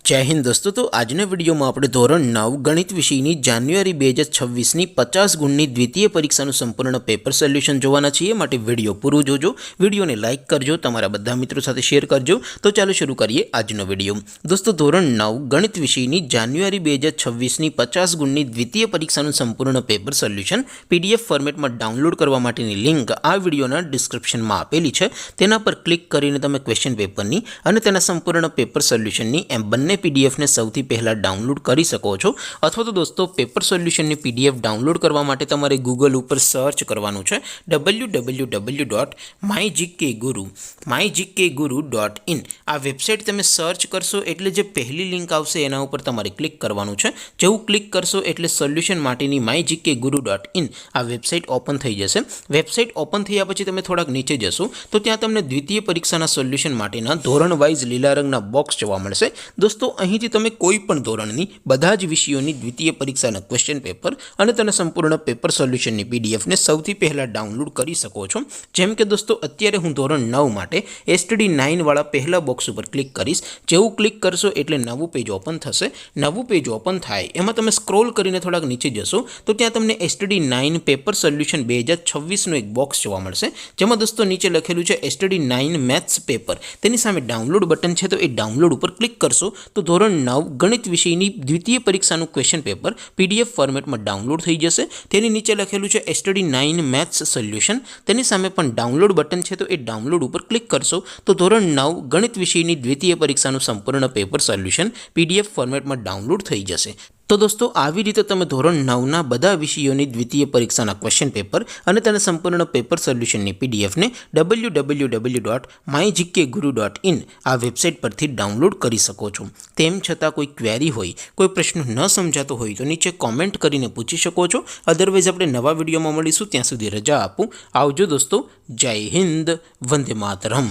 जय हिंद दोस्तों। तो आजना विडियो में આપણે ધોરણ 9 ગણિત વિષયની જાન્યુઆરી 2026ની 50 ગુણની દ્વિતીય પરીક્ષાનું સંપૂર્ણ પેપર સોલ્યુશન જોવાના છીએ। માટે વિડિયો પૂરો જોજો, વિડિયોને લાઈક કરજો, તમારા બધા મિત્રો સાથે શેર કરજો। તો ચાલો શરૂ કરીએ આજનો વિડિયો। દોસ્તો ધોરણ 9 ગણિત વિષયની જાન્યુઆરી 2026ની 50 ગુણની દ્વિતીય પરીક્ષાનું સંપૂર્ણ પેપર સોલ્યુશન પીડીએફ ફોર્મેટમાં ડાઉનલોડ કરવા માટેની લિંક આ વિડિયોના ડિસ્ક્રિપ્શનમાં આપેલી છે। તેના પર ક્લિક કરીને તમે ક્વેશ્ચન પેપરની અને તેના સંપૂર્ણ પેપર સોલ્યુશનની એમ બંને पीडीएफ ने સૌથી પહેલા ડાઉનલોડ કરી શકો છો। અથવા તો દોસ્તો પેપર સોલ્યુશનની પીડીએફ ડાઉનલોડ કરવા માટે તમારે ગૂગલ ઉપર સર્ચ કરવાનું છે www.mygkguru.in। આ વેબસાઇટ તમે સર્ચ કરશો એટલે જે પહેલી લિંક આવશે એના ઉપર તમારે ક્લિક કરવાનું છે। જેવું ક્લિક કરશો એટલે સોલ્યુશન માટેની mygkguru.in આ વેબસાઇટ ઓપન થઈ જશે। વેબસાઇટ ઓપન થયા પછી તમે થોડાક નીચે જશો તો ત્યાં તમને દ્વિતીય પરીક્ષાના સોલ્યુશન માટેના ધોરણ વાઇઝ લીલા રંગના બોક્સ જોવા મળશે। दोस्तों અહીંથી તમે કોઈ પણ ધોરણની બધા જ વિષયોની દ્વિતીય પરીક્ષાના ક્વેશ્ચન પેપર અને તેના સંપૂર્ણ પેપર સોલ્યુશનની પીડીએફ ને સૌથી પહેલા ડાઉનલોડ કરી શકો છો। જેમ કે દોસ્તો અત્યારે હું ધોરણ 9 માટે STD 9 વાળા પહેલા બોક્સ ઉપર ક્લિક કરીશ। જેવું ક્લિક કરશો એટલે નવું પેજ ઓપન થશે। નવું પેજ ઓપન થાય એમાં તમે સ્ક્રોલ કરીને થોડાક નીચે જશો તો ત્યાં તમને STD 9 પેપર સોલ્યુશન 2026 નો એક બોક્સ જોવા મળશે। જેમાં દોસ્તો નીચે લખેલું છે STD 9 મેથ્સ પેપર। તેની સામે ડાઉનલોડ બટન છે તો એ ડાઉનલોડ ઉપર ક્લિક કરશો तो ધોરણ 9 ગણિત વિષયની દ્વિતીય પરીક્ષાનું ક્વેશ્ચન પેપર પીડીએફ ફોર્મેટમાં ડાઉનલોડ થઈ જશે। તેની નીચે લખેલું છે STD 9 મેથ્સ સોલ્યુશન। તેની સામે પણ ડાઉનલોડ બટન છે તો એ ડાઉનલોડ ઉપર ક્લિક કરશો તો ધોરણ 9 ગણિત વિષયની દ્વિતીય પરીક્ષાનું સંપૂર્ણ પેપર સોલ્યુશન પીડીએફ ફોર્મેટમાં ડાઉનલોડ થઈ જશે। तो दोस्तों આવી રીતે તમે ધોરણ 9ના બધા વિષયોની દ્વિતીય પરીક્ષાના ક્વેશ્ચન પેપર અને તેના સંપૂર્ણ પેપર સોલ્યુશનની પીડીએફ ને www.mygkguru.in આ વેબસાઇટ પરથી ડાઉનલોડ કરી શકો છો। તેમ છતાં કોઈ ક્વેરી હોય, કોઈ પ્રશ્ન ન સમજાતો હોય તો નીચે કોમેન્ટ કરીને પૂછી શકો છો। અધરવાઇઝ આપણે નવા વિડીયોમાં મળીશું, ત્યાં સુધી રજા આપું। આવજો દોસ્તો। જય હિન્દ, વંદે માતરમ।